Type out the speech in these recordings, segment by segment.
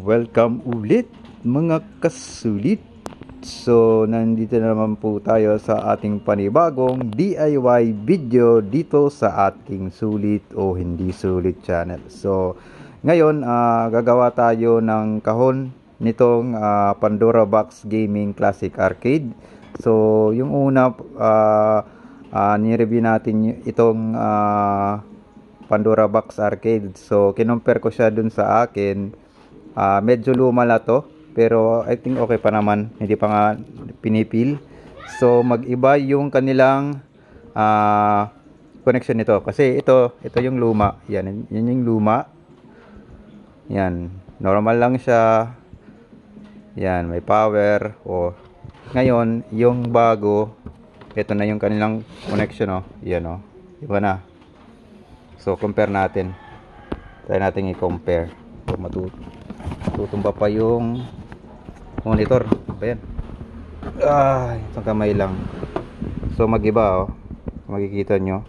welcome ulit mga kasulit. So, nandito na naman po tayo sa ating panibagong DIY video dito sa ating sulit o hindi sulit channel. So, ngayon gagawa tayo ng kahon nitong Pandora Box Gaming Classic Arcade. So, yung una ni-review natin itong Pandora Box Arcade. So, kinumpare ko siya dun sa akin. Medyo luma na to, pero I think okay pa naman. Hindi pa nga pinipil. So, mag-iba yung kanilang connection nito. Kasi ito yung luma. Yan yung luma. Yan. Normal lang siya. Yan, may power. Ngayon, yung bago, ito na yung kanilang connection. Yan iba na. So, compare natin. Try natin i-compare. So, matutumba pa yung monitor. Ayan. Isang kamay lang. So, mag-iba, makikita nyo.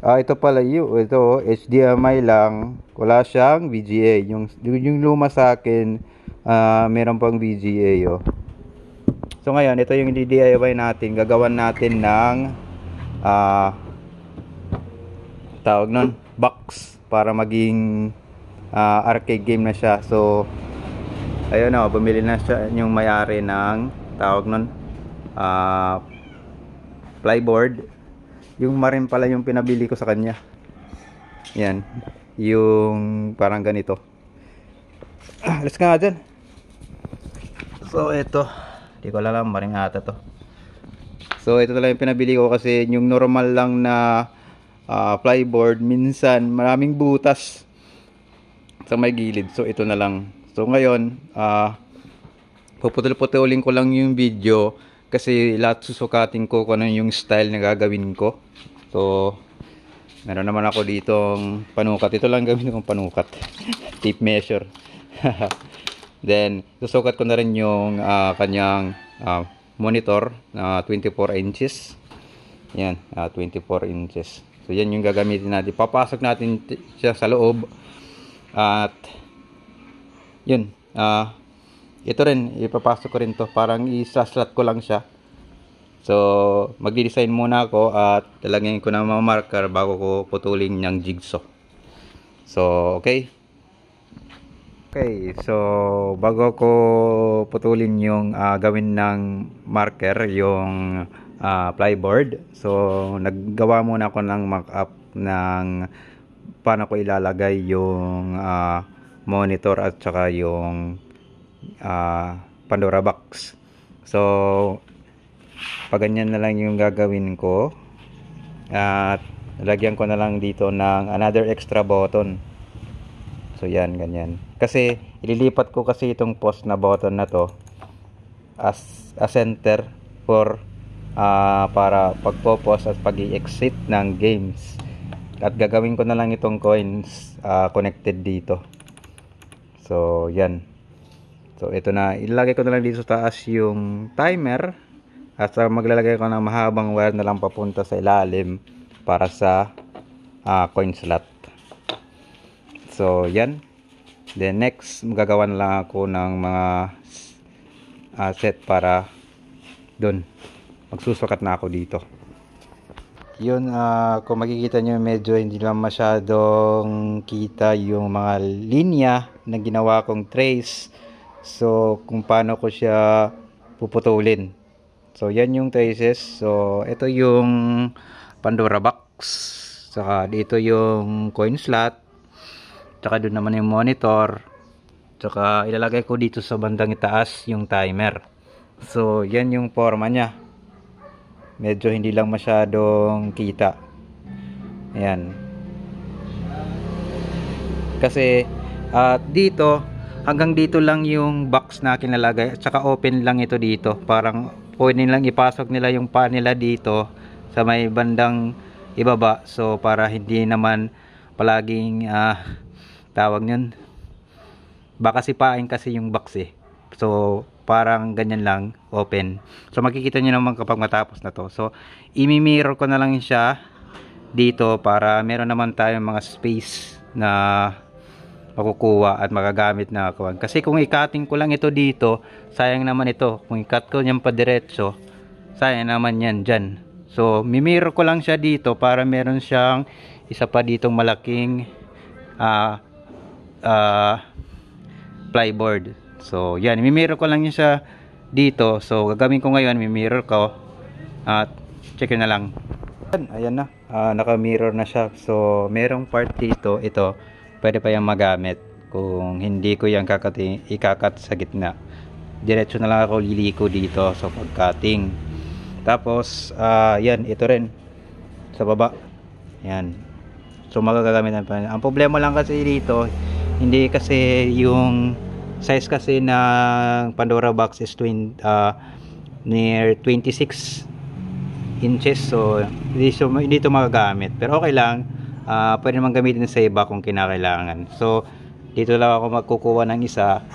Ito pala ito, HDMI lang. Wala siyang VGA. Yung luma sa akin, meron pang VGA, So, ngayon, ito yung DIY natin. Gagawan natin ng tawag nun, box para maging arcade game na siya. So ayun bumili na siya yung may-ari ng tawag nun, plyboard. Yung marin pala yung pinabili ko sa kanya. Yan, yung parang ganito. Let's nga dyan. So ito, di ko alam, maring ata to. So ito talaga yung pinabili ko kasi yung normal lang na plyboard, minsan maraming butas sa may gilid. So ito na lang. So ngayon puputol-putulin ko lang yung video kasi lahat susukatin ko kung ano yung style na gagawin ko. So meron naman ako ditong panukat. Ito lang gawin kong panukat. Tape measure. Then susukat ko na rin yung kanyang monitor na 24 inches. Yan, 24 inches. So yan yung gagamitin natin. Papasok natin siya sa loob. At yun, ito rin, ipapasok ko rin to. Parang isa-slot ko lang siya. So magdi-design muna ako at lalagyan ko ng mga marker bago ko putulin ng jigsaw. So okay. So bago ko putulin yung gawin ng marker, yung plyboard. So naggawa muna ako ng mock-up ng paano ko ilalagay yung monitor at saka yung Pandora box. So paganyan na lang yung gagawin ko at lagyan ko na lang dito ng another extra button. So yan, ganyan. Kasi ililipat ko kasi itong post na button na to as a center for para pagpo-pause at pag-i-exit ng games. At gagawin ko na lang itong coins connected dito. So yan. So ito na, ilalagay ko na lang dito sa taas yung timer at maglalagay ko ng mahabang wire na lang papunta sa ilalim para sa coin slot. So yan. Then next, magagawa na lang ako ng mga set para doon. Magsusukat na ako dito. Yun, kung makikita nyo, medyo hindi lang masyadong kita yung mga linya na ginawa kong trace. So kung paano ko siya puputulin. So yan yung traces. So ito yung Pandora box, saka dito yung coin slot, saka doon naman yung monitor, saka ilalagay ko dito sa bandang itaas yung timer. So yan yung forma nya. Medyo hindi lang masyadong kita. Ayan. Kasi dito, hanggang dito lang yung box na kinalagay. At saka open lang ito dito. Parang pwede nilang ipasok nila yung pan nila dito sa may bandang ibaba. So para hindi naman palaging tawag yun, baka sipain kasi yung box So parang ganyan lang, open. So makikita nyo naman kapag matapos na to. So imi-mirror ko na lang siya dito para meron naman tayong mga space na makukuha at magagamit na ako. Kasi kung i-cutting ko lang ito dito, sayang naman ito. Kung i-cut ko yan pa diretso, sayang naman yan dyan. So mimirror ko lang siya dito para meron siyang isa pa ditong malaking plyboard. So yan, mimirror ko lang yun siya dito. So gagawin ko ngayon, mimirror ko at check na lang. Ayan na, naka-mirror na siya. So merong part dito, ito pwede pa yung magamit kung hindi ko yung ikakat sa gitna. Diretso na lang ako liliko dito sa pag-cutting. Tapos yan, ito rin sa baba. Yan. So magagamit na pa. Ang problema lang kasi dito, hindi kasi yung size kasi ng Pandora box is near 26 inches. So hindi ito magagamit. Pero okay lang. Pwede naman gamitin sa iba kung kinakailangan. So dito lang ako magkukuha ng isa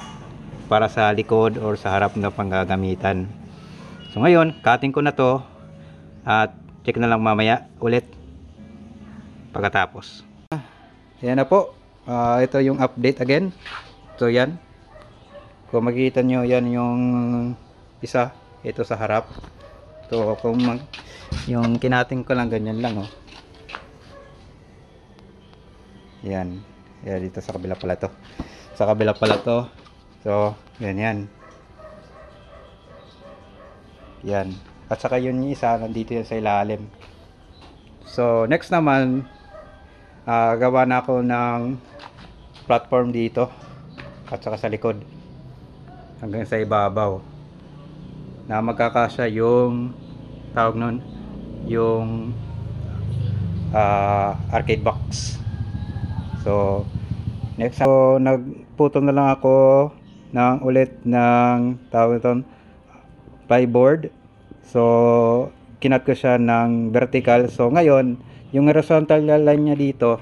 para sa likod or sa harap na panggagamitan. So ngayon, cutting ko na to at check na lang mamaya ulit pagkatapos. Yan na po. Ito yung update again. So yan. Kung makikita nyo, yan yung isa. Ito sa harap. So kung yung kinating ko lang ganyan lang, oh. Yan. Yan dito sa kabila pala to. Sa kabila pala to. So yan. Yan. At saka yun yung isa, nandito yan sa ilalim. So next naman, gawa na ako ng platform dito at saka sa likod hanggang sa ibabaw na magkakasya yung tawag nun, yung arcade box. So next, so nagputol na lang ako ulit ng tawag ito plyboard. So kinat ko siya ng vertical. So ngayon yung horizontal line niya dito,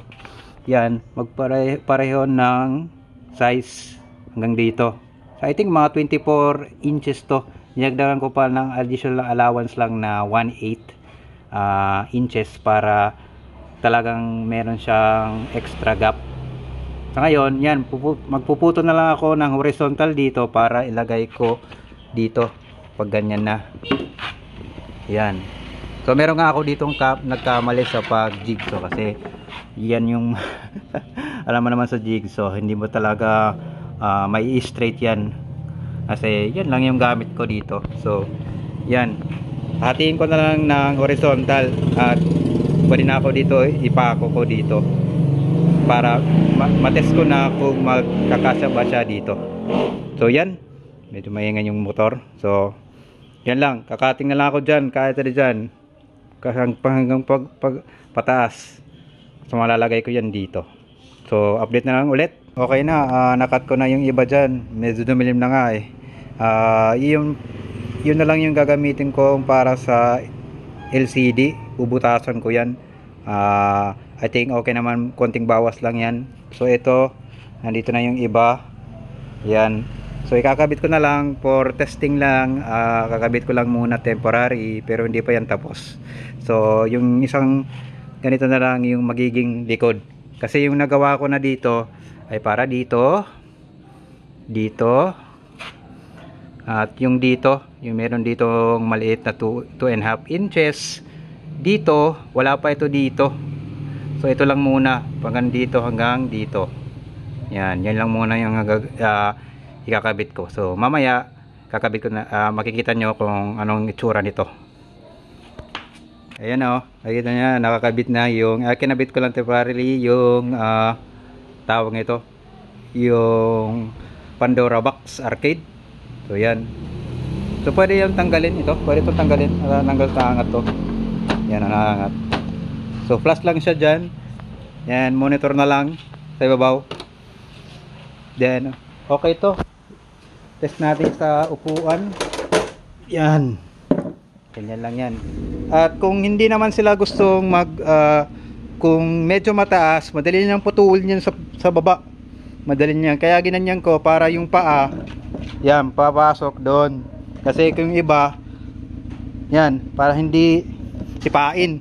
yan, magpareho ng size hanggang dito. So I think mga 24 inches to. Dinagdagan ko pa ng additional allowance lang na 1/8 inches para talagang meron siyang extra gap. So ngayon, yan, magpuputo na lang ako ng horizontal dito para ilagay ko dito pag ganyan na. Yan. So meron nga ako ditong nagkamali sa pag-jigsaw kasi yan yung alam mo naman sa jigsaw, hindi mo talaga may straight yan. Kasi yan lang yung gamit ko dito. So yan. Hatiin ko na lang ng horizontal at pwede na ako dito, ipako ko dito para matest ko na kung magkakasya ba siya dito. So yan. Medyo maingay yung motor. So yan lang. Kakating na lang ako dyan. Kahit na dyan. Hanggang pataas. So malalagay ko yan dito. So update na lang ulit. Okay na, nakat ko na yung iba dyan. Medyo dumilim na nga eh. Yun na lang yung gagamitin ko para sa LCD. Bubutasan ko yan. I think okay naman, konting bawas lang yan. So ito, nandito na yung iba. Yan. So ikakabit ko na lang for testing lang. Kakabit ko lang muna temporary, pero hindi pa yan tapos. So yung isang ganito na lang yung magiging likod. Kasi yung nagawa ko na dito ay para dito, at yung dito, yung meron ditong maliit na 2.5 inches. Dito, wala pa ito dito. So ito lang muna, hanggang dito. Yan lang muna yung ikakabit ko. So mamaya kakabit ko na, makikita nyo kung anong itsura nito. Ayan o, nakikita nyo, nakakabit na yung kinabit ko lang temporarily yung tawag ito, yung Pandora box arcade. So yan. So pwede yung tanggalin ito, pwede itong tanggalin. Nanggal sa angat to. Yan ang angat. So flash lang siya dyan. Yan, monitor na lang sa ibabaw. Then okay to. Test natin sa upuan. Yan. Ganyan lang yan. At kung hindi naman sila gustong kung medyo mataas, madali niyang putulin yan sa baba. Madali niyan. Kaya ginanyan ko para yung paa, yan, papasok doon. Kasi kung iba, yan, para hindi sipain.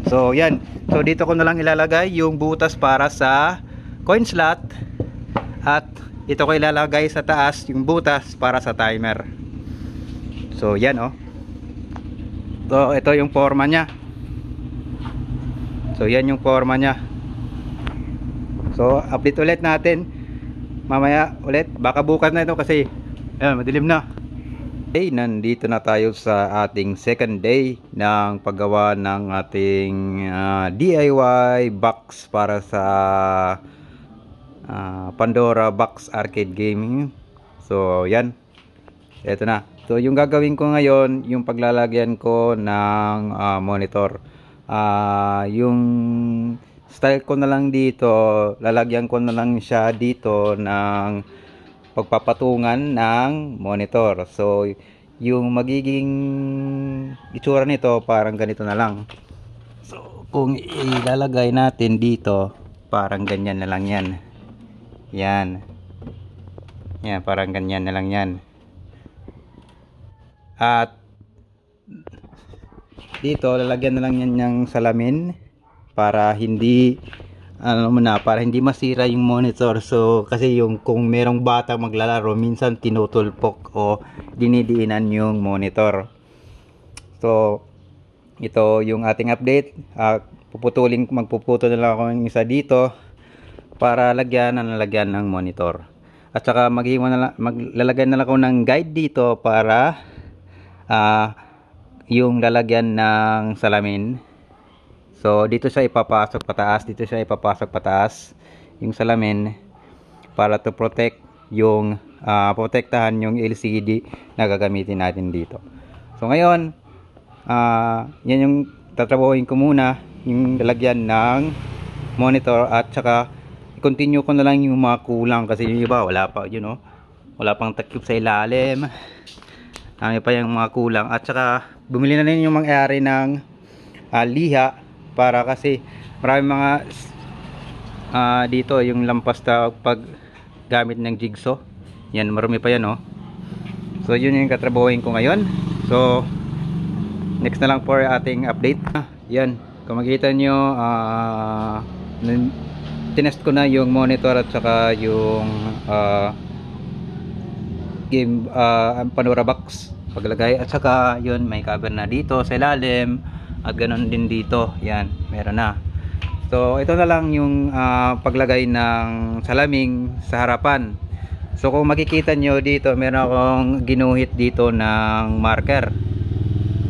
So yan. So dito ko na lang ilalagay yung butas para sa coin slot, at ito ko ilalagay sa taas yung butas para sa timer. So yan oh. So ito yung forma niya. So yan yung forma niya. So update ulit natin mamaya ulit, baka bukas na ito kasi madilim na. Okay, nandito na tayo sa ating second day ng paggawa ng ating DIY box para sa Pandora Box Arcade Gaming. So yan, eto na. So yung gagawin ko ngayon, yung paglalagyan ko ng monitor. Yung style ko na lang dito, lalagyan ko na lang siya dito ng pagpapatungan ng monitor. So yung magiging itsura nito parang ganito na lang. So kung ilalagay natin dito, parang ganyan na lang yan. Yan, parang ganyan na lang yan. At dito lalagyan na lang yan ng salamin para hindi para hindi masira yung monitor. So kasi yung kung merong bata maglalaro, minsan tinutulpok o dinidiinan yung monitor. So ito yung ating update. Magpuputol na lang ako ng isa dito para lagyan ng monitor. At saka maglalagyan na lang ako ng guide dito para yung lalagyan ng salamin. So dito siya ipapasok pataas, dito siya ipapasok pataas yung salamin para to protect yung protektahan yung LCD na gagamitin natin dito. So ngayon, yan yung tatrabahuin ko muna, yung lalagyan ng monitor, at saka i-continue ko na lang yung mga kulang kasi yung iba wala pa, wala pang takip sa ilalim. Pa yung mga kulang, at saka bumili na rin yung mangyari ng liha para kasi marami mga dito yung lampas na pag gamit ng jigsaw. Yan, marami pa yan oh. So yun yung katrabahuin ko ngayon. So next na lang for ating update. Yan, kung makikita nyo, tinest ko na yung monitor at saka yung Pandora box paglagay, at saka yun may cover na dito sa ilalim. At ganoon din dito, yan, meron na. So ito na lang yung paglagay ng salaming sa harapan. So kung makikita nyo dito, meron akong ginuhit dito ng marker.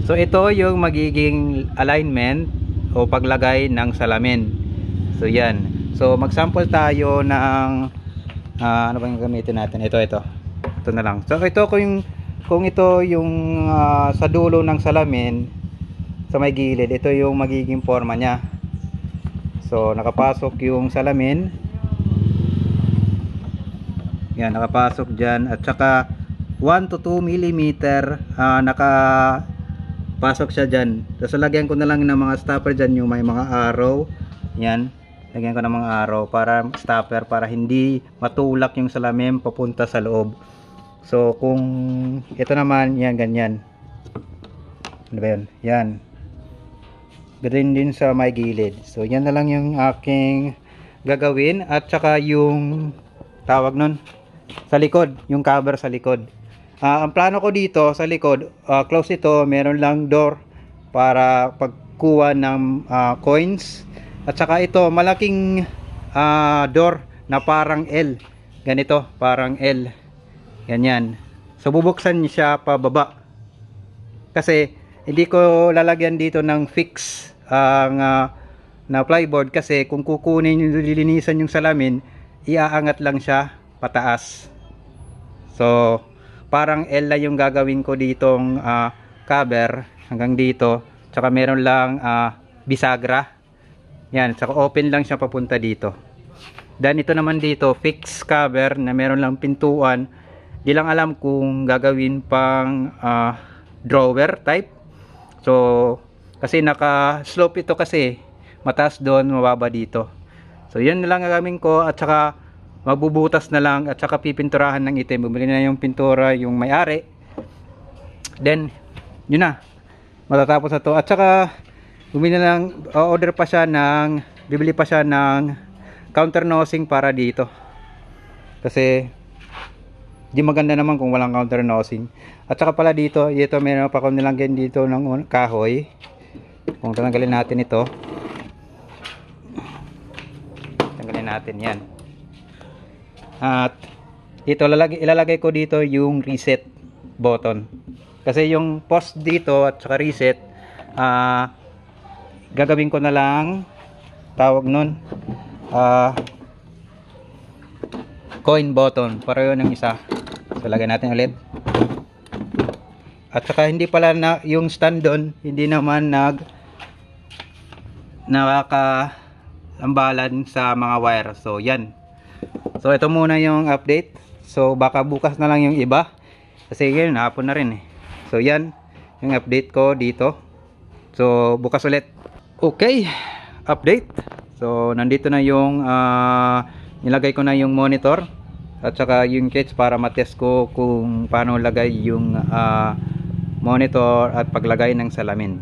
So ito yung magiging alignment o paglagay ng salamin. So yan. So mag-sample tayo ng ano ba yung gamitin natin? Ito na lang. So ito kung ito yung sa dulo ng salamin, sa may gilid, ito yung magiging forma nya. So nakapasok yung salamin, yan, nakapasok dyan, at saka 1 to 2 mm nakapasok siya dyan. Tapos lagyan ko na lang ng mga stopper dyan, yung may mga arrow. Yan, lagyan ko ng mga arrow para stopper, para hindi matulak yung salamin papunta sa loob. So kung ito naman, yan, ganyan. Ano ba yun? Yan, ganyan din sa may gilid. So yan na lang yung aking gagawin. At saka yung tawag nun sa likod, yung cover sa likod. Ang plano ko dito sa likod, close ito, meron lang door para pagkuha ng coins. At saka ito malaking door na parang L, ganito, parang L, ganyan. So bubuksan siya pababa kasi hindi ko lalagyan dito ng fix na plyboard, kasi kung kukunin yung lilinisan yung salamin, iaangat lang siya pataas. So parang L lang yung gagawin ko ditong cover hanggang dito, tsaka meron lang bisagra, yan, tsaka open lang siya papunta dito. Dan ito naman dito fix cover na meron lang pintuan. Di lang alam kung gagawin pang drawer type. So kasi naka slope ito, kasi mataas doon, mababa dito. So yun na lang gagawin ko, at saka magbubutas na lang, at saka pipinturahan ng itim. Bumili na yung pintura yung may-ari, then yun na, matatapos na to. At saka bumili na lang, bibili pa siya ng counter nosing para dito. Kasi di maganda naman kung walang counter nosing. At saka pala dito, meron pa akong nilagyan dito ng kahoy. Kung tanggalin natin ito, tanggalin natin yan. At ito ilalagay ko dito yung reset button. Kasi yung post dito at saka reset, gagawin ko na lang, tawag nun, coin button. Para yun yung isa. So lagyan natin ulit. At saka hindi pala na yung stand doon, hindi naman nakakaambalan sa mga wire. So yan. So ito muna yung update. So baka bukas na lang yung iba. Kasi yun, hapon na rin eh. So yan yung update ko dito. So bukas ulit. Okay, update. So nandito na yung nilagay ko na yung monitor at saka yung cage para matest ko kung paano lagay yung monitor at paglagay ng salamin.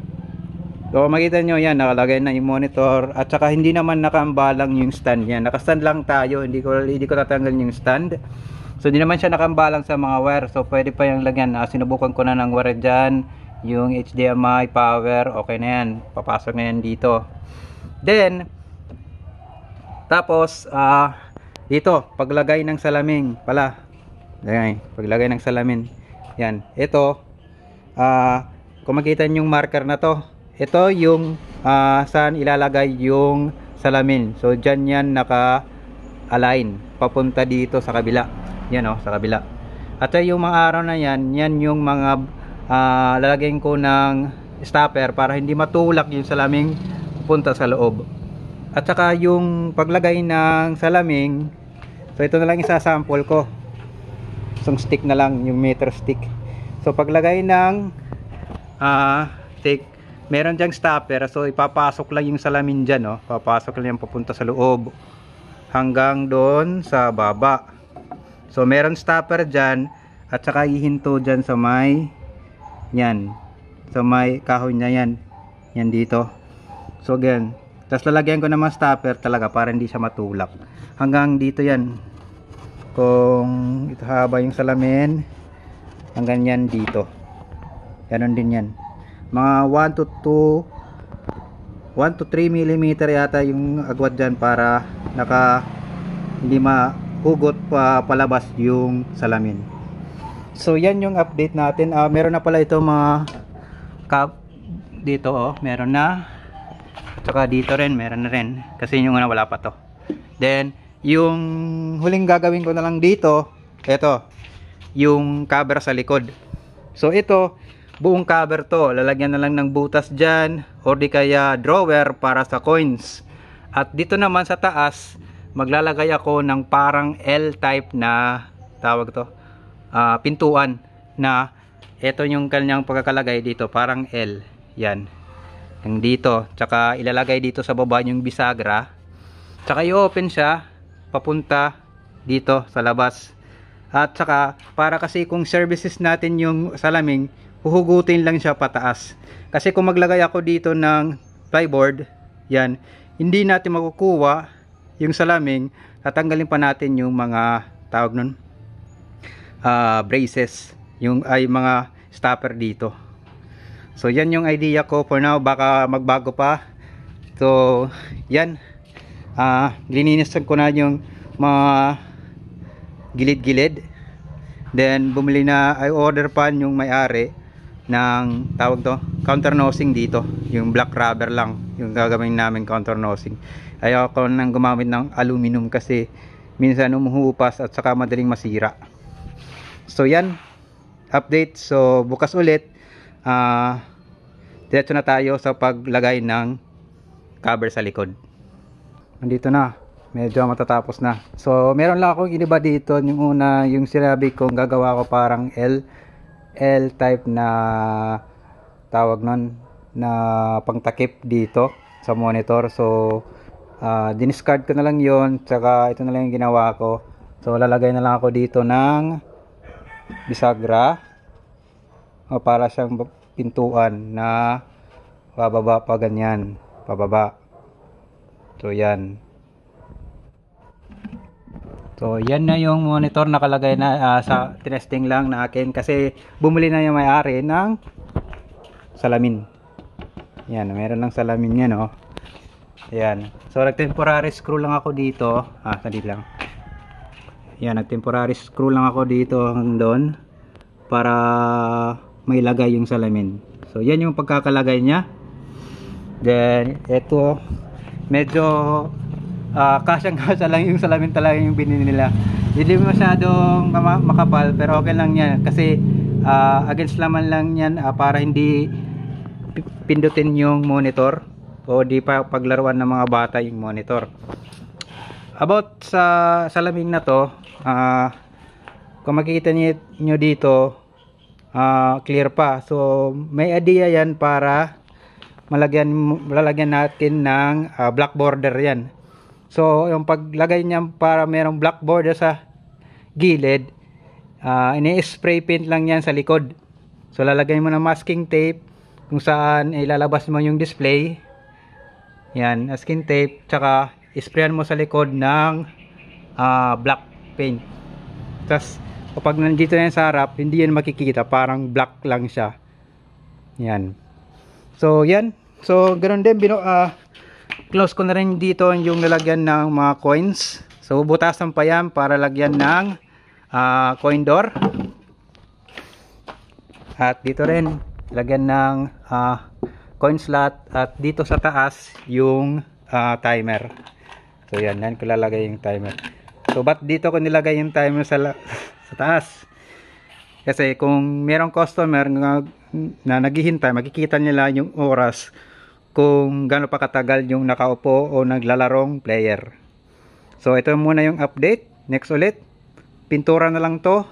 So makita nyo yan, nakalagay na yung monitor at saka hindi naman nakaambalang yung stand yan. Nakastand lang tayo, hindi ko tatanggal yung stand. So hindi naman siya nakaambalang sa mga wire. So pwede pa yung lagyan. Sinubukan ko na ng wire dyan. Yung HDMI, power, okay na yan. Papasok na yan dito. Then tapos dito, paglagay ng salamin pala. Ayan, paglagay ng salamin. Yan, ito kung makita nyo yung marker na to, ito yung saan ilalagay yung salamin. So dyan yan naka-align papunta dito sa kabila. Yan o, sa kabila. At yung mga araw na yan, yan yung mga lalagyan ko ng stopper para hindi matulak yung salamin punta sa loob. At saka yung paglagay ng salamin, so ito na lang isasample ko. Isang stick na lang, yung meter stick. So paglagay ng stick, meron dyang stopper. So ipapasok lang yung salamin dyan, papasok lang yung papunta sa loob hanggang doon sa baba. So meron stopper dyan at saka ihinto dyan sa may yan, sa may kahoy na yan, yan dito. So again, tapos lalagyan ko naman stopper talaga para hindi siya matulak hanggang dito yan. Kung ito haba yung salamin hanggang yan dito, ganon din yan, mga 1 to 3 mm yata yung agwat dyan para hindi mahugot palabas yung salamin. So yan yung update natin. Meron na pala ito mga cap dito, meron na. At saka dito rin meron na rin kasi yung una wala pa to. Then yung huling gagawin ko na lang dito, ito yung cover sa likod. So ito buong cover to, lalagyan na lang ng butas dyan or di kaya drawer para sa coins. At dito naman sa taas maglalagay ako ng parang L-type na tawag to, pintuan na ito yung kanyang pagkakalagay dito, parang L yan, yung dito. Tsaka ilalagay dito sa baba yung bisagra, tsaka i-open siya papunta dito sa labas. At saka para kasi kung services natin yung salamin, huhugutin lang siya pataas. Kasi kung maglagay ako dito ng plyboard, yan, hindi natin makukuha yung salamin. Tatanggalin pa natin yung mga tawag nun, braces, yung ay mga stopper dito. So yan yung idea ko for now, baka magbago pa. So yan, lininisan ko na yung mga gilid-gilid. Then bumili na, ay order pa yung may-ari ng tawag to, counter nosing dito. Yung black rubber lang yung gagawin namin counter nosing. Ayoko nang gumamit ng aluminum kasi minsan umuhupas at saka madaling masira. So yan, update. So bukas ulit diretso na tayo sa paglagay ng cover sa likod. Nandito na, medyo matatapos na. So meron lang akong iniba dito. Yung una, yung sinabi kong gagawa ko parang L type na tawag nun, na pangtakip dito sa monitor. So diniscard ko na lang yon, tsaka ito na lang yung ginawa ko. So lalagay na lang ako dito ng bisagra para siyang pintuan na pababa pa, ganyan, pababa. So yan. So yan na yung monitor nakalagay na sa tinesting lang na akin kasi bumili na yung may-ari ng salamin. Yan, meron ng salamin yan, oh. Ayan. So nag-temporary screw lang ako dito. Sandali lang. Yan, nag-temporary screw lang ako dito hanggang doon para may lagay yung salamin. So yan yung pagkakalagay niya. Then ito medyo kasyang-kasya lang yung salamin talaga yung binili nila. Hindi masyadong makapal pero okay lang yan kasi against laman lang yan para hindi pindutin yung monitor o di pa paglaruan ng mga bata yung monitor. About sa salamin na to, kung makikita nyo dito, clear pa. So may idea yan para lalagyan natin ng black border yan. So yung paglagay niya para merong black border sa gilid, ini-spray paint lang yan sa likod. So lalagay mo ng masking tape kung saan ilalabas mo yung display. Yan, masking tape, tsaka isprayan mo sa likod ng black paint. Tapos kapag nandito yan sa harap, hindi yan makikita, parang black lang siya. Yan. So yan. So ganoon din, close ko na rin dito yung lalagyan ng mga coins. So butasan pa yan para lagyan ng coin door. At dito rin lagyan ng coin slot, at dito sa taas yung timer. So yan, ko lalagay yung timer. So ba't dito ko nilagay yung timer sa taas? Kasi kung merong customer na naghihintay, makikita nila yung oras kung gaano pa katagal yung nakaupo o naglalarong player. So ito muna yung update. Next ulit, pintura na lang to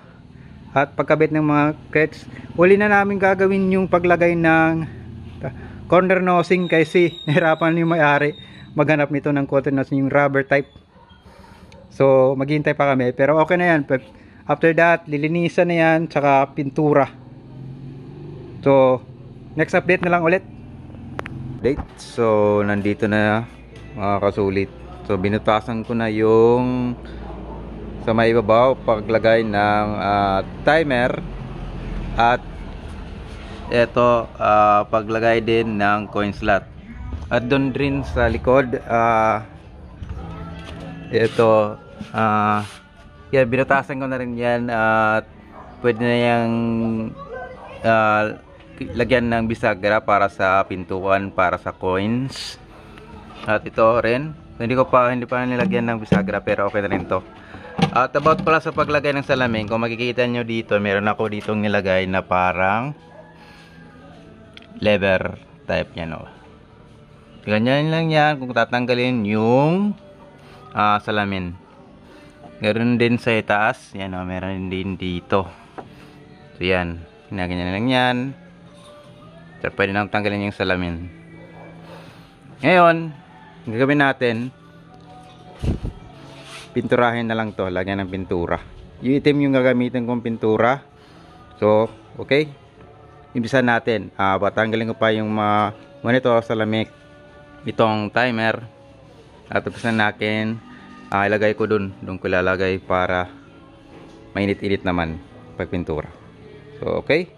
at pagkabit ng mga crates. Uli na namin gagawin yung paglagay ng corner nosing kasi nahirapan yung may-ari maghanap nito ng corner nosing, yung rubber type. So maghihintay pa kami, pero okay na yan. After that, lilinisan na yan, tsaka pintura. So next update na lang ulit. So nandito na mga kasulit. So binutasan ko na yung sa may ibabaw paglagay ng timer, at ito paglagay din ng coin slot. At doon rin sa likod ito yan, binutasan ko na rin yan, at pwede na yung lagyan ng bisagra para sa pintuan, para sa coins. At ito rin, hindi pa nilagyan ng bisagra pero okay na rin to. At about pala sa paglagay ng salamin, kung makikita nyo dito, meron ako ditong nilagay na parang lever type yan, no? Ganyan lang yan kung tatanggalin yung salamin. Meron din sa itaas, yan, no? Meron din dito. So yan, ginaganyan lang yan. So, pwede nang tanggalin yung salamin. Ngayon, ang gagawin natin, pinturahin na lang to, lagyan ng pintura. Yung itim yung gagamitin kong pintura. So okay, impisan natin. Patanggalin ko pa yung monitor, salamin, itong timer, at umpisan natin. Ilagay ko doon ko ilalagay para mainit-init naman pag pintura. So okay,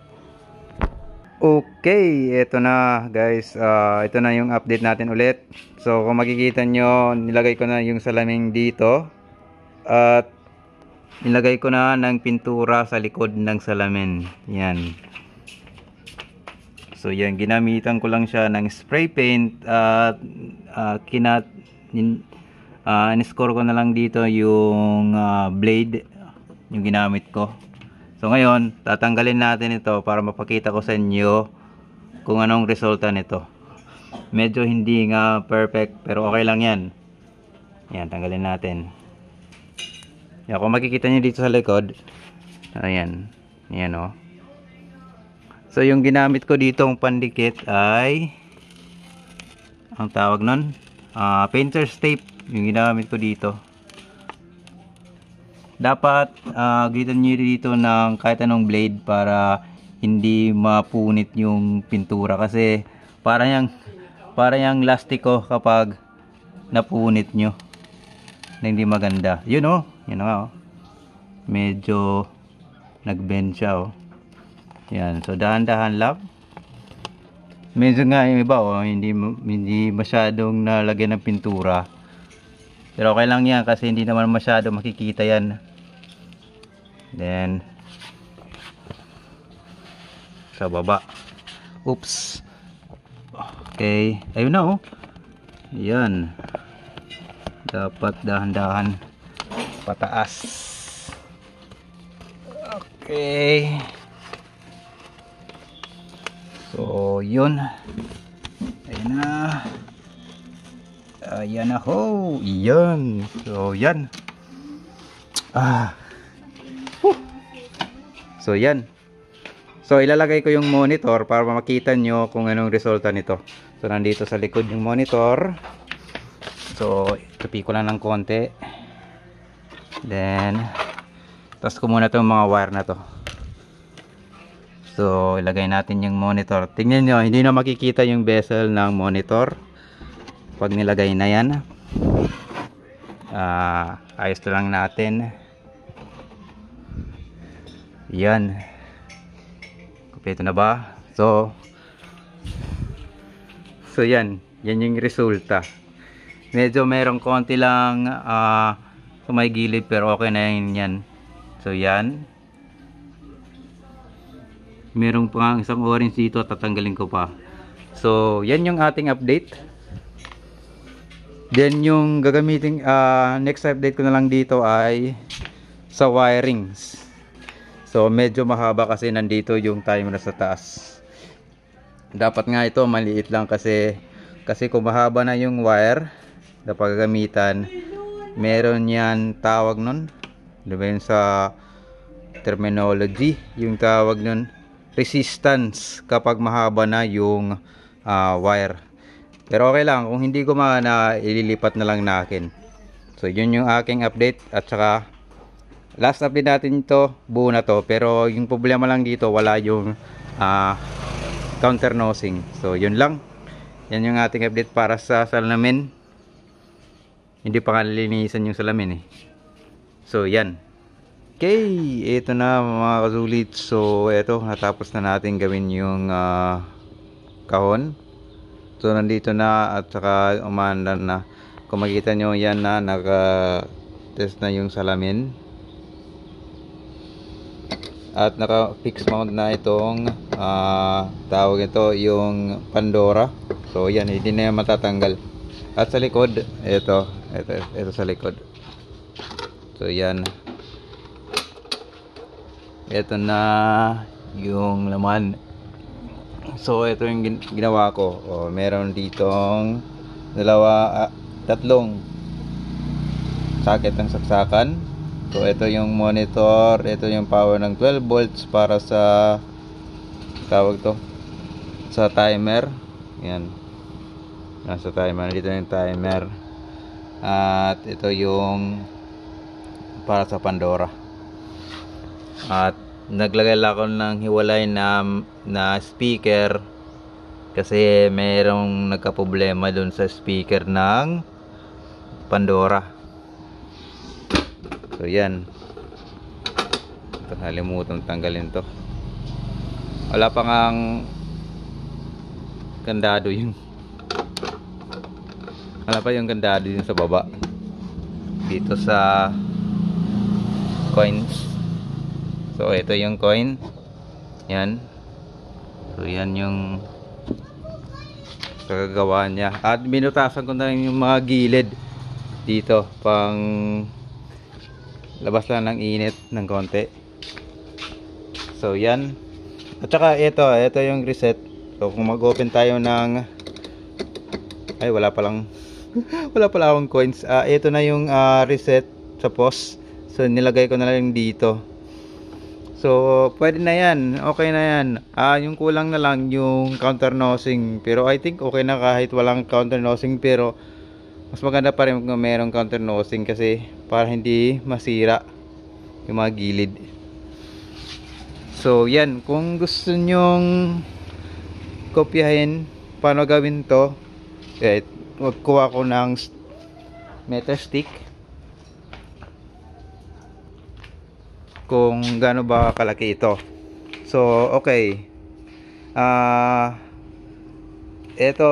ito na guys, ito na yung update natin ulit. So kung makikita nyo, nilagay ko na yung salamin dito at nilagay ko na ng pintura sa likod ng salamin. Yan. So yan, ginamitan ko lang siya ng spray paint at in-score ko na lang dito yung blade yung ginamit ko. So ngayon, tatanggalin natin ito para mapakita ko sa inyo kung anong resulta nito. Medyo hindi nga perfect pero okay lang yan. Yan, tanggalin natin. Yan, kung makikita nyo dito sa likod, ayan, yan o. So yung ginamit ko dito ang pandikit ay, ang tawag nun, painter's tape yung ginamit ko dito. Dapat gitan nyo dito ng kahit anong blade para hindi mapunit yung pintura, kasi parang yung lastiko kapag napunit nyo. na hindi maganda. Yun oh, yun nga oh. Medyo nag-bend siya oh. Yan, so dahan-dahan lang. Medyo nga yung iba oh, hindi masyadong nalagyan ng pintura. Pero okay lang yan kasi hindi naman masyado makikita yan. Then sa baba. Oops. Okay, ayun na oh. Yan. Dapat dahan-dahan pataas. Okay. So, yun. Ayun na. Ayan na ho. Yan. So, yan. So, yan. So, ilalagay ko yung monitor para makita nyo kung anong resulta nito. So, nandito sa likod yung monitor. So, tupi ko lang ng konti. Then, tas ko muna itong mga wire na to. So, ilagay natin yung monitor. Tingnan nyo, hindi na makikita yung bezel ng monitor pag nilagay na yan. Ayos na lang natin. Yan. Kompleto na ba? So yan. Yan yung resulta. Medyo merong konti lang sa may gilid pero okay na yun yan. So yan. Merong pang isang orange dito, tatanggalin ko pa. So yan yung ating update. Then yung gagamitin next update ko na lang dito ay sa wirings. So medyo mahaba kasi nandito yung timer sa taas. Dapat nga ito maliit lang kasi kung mahaba na yung wire na paggagamitan, meron yan tawag nun. Diba yun sa terminology, yung tawag nun resistance kapag mahaba na yung wire. Pero okay lang, kung hindi gumana, ililipat na lang natin. So yun yung aking update at saka last update natin ito, buo na to. Pero yung problema lang dito, wala yung counter nosing. So yun lang. Yan yung ating update para sa salamin. Hindi pa kalinisan yung salamin eh. So yan. Okay, ito na mga kasulit. So ito, natapos na natin gawin yung kahon. So nandito na at saka umandar na. Kung makita nyo yan na naka-test na yung salamin. At naka fix mount na itong tawag ito yung Pandora. So yan, hindi na yan matatanggal. At sa likod, ito sa likod. So yan. Ito na yung laman. So ito yung ginawa ko. Meron ditong tatlong socket ng saksakan. So ito yung monitor, ito yung power ng 12 volts para sa tawag to sa timer. Yan. Nasa timer, dito yung timer. At ito yung para sa Pandora. At naglagay lang ako ng hiwalay na speaker kasi merong nagka-problema dun sa speaker ng Pandora. So yan. Ito, nalimutan tanggalin to. Wala pa ngang kandado yung wala pa yung kandado yung sa baba dito sa coins. So ito yung coin. Yan. So yan yung kagagawa niya. At binutasan ko na rin yung mga gilid dito pang labas lang ng init ng konti. So yan. At saka ito yung reset. So kung mag-open tayo ng ay wala palang wala pala akong coins. Ito na yung reset sa post. So nilagay ko na lang dito. So pwede na yan. Okay na yan. Yung kulang na lang yung counter nosing. Pero I think okay na kahit walang counter nosing. Pero mas maganda pa rin kung mayroong counter nosing kasi para hindi masira yung mga gilid. So yan, kung gusto nyong kopyahin paano gawin to, magkuha ko ng metal stick. kung gaano ba kalaki ito. So okay, ito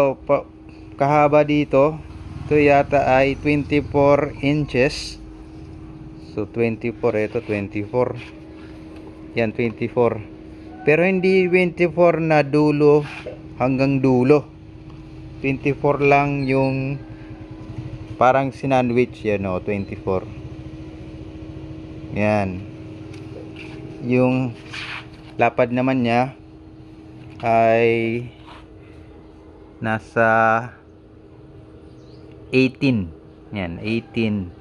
kahaba dito, ito yata ay 24 inches. So 24, ito 24, yan 24, pero hindi 24 na dulo hanggang dulo, 24 lang yung parang sinandwich yan, o 24. Yan, yung lapad naman niya ay nasa 18, yan 18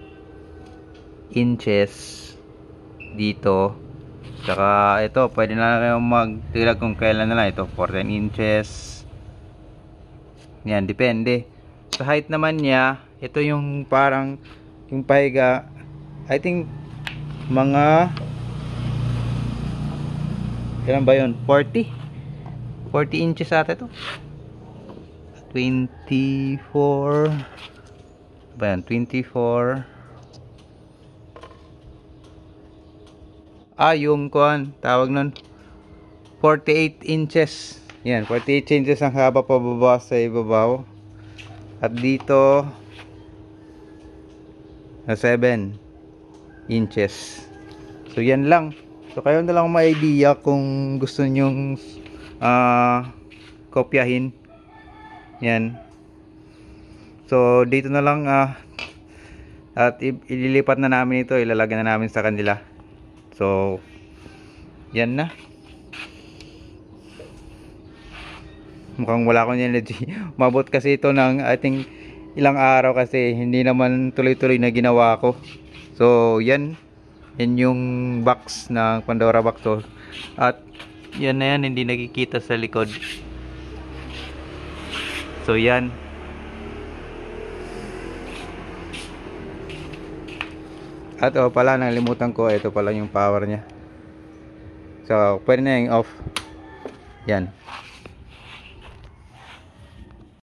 inches dito. Saka ito, pwede na kayong magtilag kung kailan na lang. Ito 14 inches, yan, depende sa height naman niya. Ito yung parang yung pahiga, I think mga kailan ba yun, 40 inches ata ito, 24 ba yan, 24. Yung kuan tawag nun, 48 inches. Yan, 48 inches ang haba pababa sa ibabaw. At dito na 7 inches. So yan lang. So kayo na lang may idea kung gusto nyong kopyahin. Yan. So dito na lang, at ililipat na namin ito, ilalagay na namin sa kanila. So yan na. Mukhang wala akong energy. Mabot kasi ito ng I think ilang araw, kasi hindi naman tuloy-tuloy na ginawa ko. So yan yung box na Pandora box to. At yan na yan, hindi nakikita sa likod. So yan. At pala, nalimutan ko, ito pala yung power nya. So pwede na yung off. Yan.